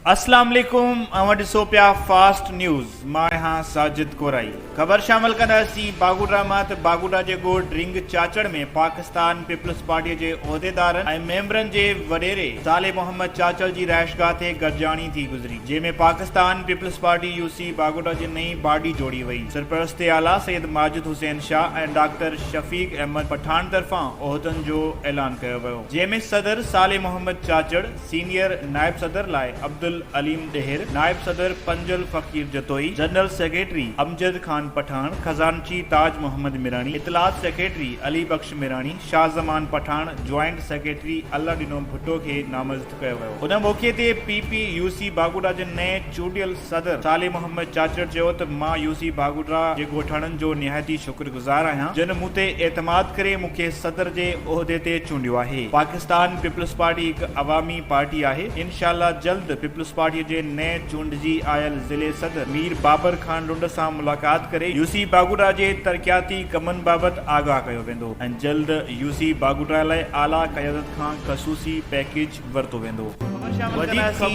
अस्सलाम वालेकुम अवड Sophia fast news मां हां साजिद कोराई खबर शामिल कंदासीं बागुड़ा मां त बागुड़ा जे ॻोठ रिंग चाचड़ में पाकिस्तान पीपल्स पार्टी जे उहिदेदारनि ऐं मेंबरनि जे वॾेरे साले मोहम्मद चाचड़ जी रहाइशगाह ते गॾिजाणी थी गुज़री, जंहिंमें पाकिस्तान पीपल्स पार्टी यूसी बागुड़ा जी नई बॉडी जोड़ी वई। सरपरस्त आला सैयद माजिद हुसैन शाह ऐं डॉक्टर शफीक अहमद पठान तरफ़ां उहिदनि जो ऐलान कयो वियो, जंहिंमें सदर साले मोहम्मद चाचड़, सीनियर नायब सदर लाइ अब्दुल अलीम डेहर, नायब सदर पंजल फकीर जतोई, जनरल सेक्रेटरी अमजद खान पठान, खजानची ताज मोहम्मद मिरानी, इतलात सेक्रेटरी अली बख्श मिरानी, शाहजमान पठान, ज्वाइंट सेक्रेटरी अल्लाह ॾिनो भुट्टो खे नामज़द कयो वियो। उन मौक़े ते पीपी यूसी बागुड़ा जे नए चूंडियल सदर साले मोहम्मद चाचड़ चयो त मां यूसी बागुड़ा जे ॻोठाणनि जो निहायती शुक्रगुज़ार आहियां जिन मूं ते एतमाद करे मूंखे सदर जे उहिदे ते चूंडियो आहे। पाकिस्तान पीपल्स पार्टी हिकु अवामी पार्टी आहे। इंशाअल्लाह जल्द पीपल्स पार्टी जे नए चूंडजी आयल ज़िले सदर मीर बाबर खान लुंड सां मुलाक़ात करे यूसी बागुड़ा जे तरक़ियाती कमनि बाबति आगाह कयो वेंदो ऐं जल्द यूसी बागुड़ा लाइ आला क़यादत खां ख़सूसी पैकेज वरितो वेंदो।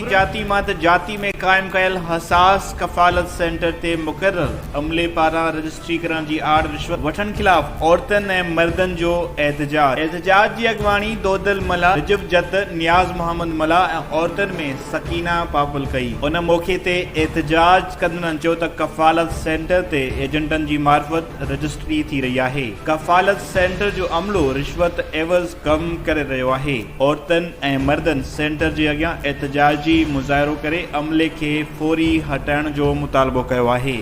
जाती मां त जाती में क़ाइम कयल हसास कफ़ालत सेंटर ते मुक़रर अमले पारां रजिस्ट्री करण जी आड़ रिश्वत वठण खिलाफ़ औरतनि ऐं मर्दनि जो एहतजाज जी अॻवानी दोदल मला, रिजब जत, नियाज़ मोहम्मद मला ऐं औरतनि में सकीना पापुल कई। उन मौक़े ते एहतजाज कंदड़नि चयो त कफ़ालत सेंटर ते एजेंटनि जी मार्फत रजिस्ट्री थी रही आहे। कफ़ालत सेंटर जो अमलो रिश्वत एवज़ कम करे रहियो आहे। औरतनि ऐं मर्दनि सेंटर जे अॻियां एहतजाजी मुज़ाहिरो करे अमले खे फौरी हटाइण जो मुतालबो कयो आहे।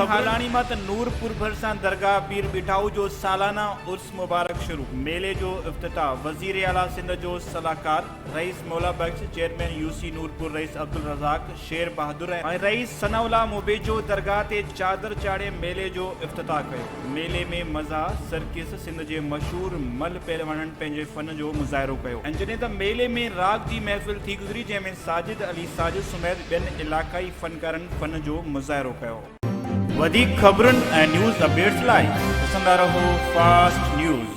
हालानी मां त नूरपुर भरसां दरगाह पीर बिठाऊ जो सालाना उर्स मुबारक शुरू। मेले जो इफ्तिताह वज़ीर आला सिंध जो सलाहकार रईस मौला बख्श, chairman UC Nurpur rice Abdul Razzaq Sher Bahadur ऐं रईस सनाउल्ला मुबेजो दरगाह ते चादर चाढ़े मेले जो इफ्तिताह कयो। मेले में मज़ा सर्किस सिंध जे मशहूर मल पहलवाननि पंहिंजे फन जो मुज़ाहिरो कयो ऐं जॾहिं त मेले में राग जी महफ़िल थी गुज़री, जंहिंमें साजिद अली साजिद सुमेत ॿियनि इलाक़ाई फनकारनि फन जो मुज़ाहिरो कयो। वधीक ख़बरुनि ऐं न्यूज़ अपडेट्स लाइ ॾिसंदा रहो फास्ट न्यूज़।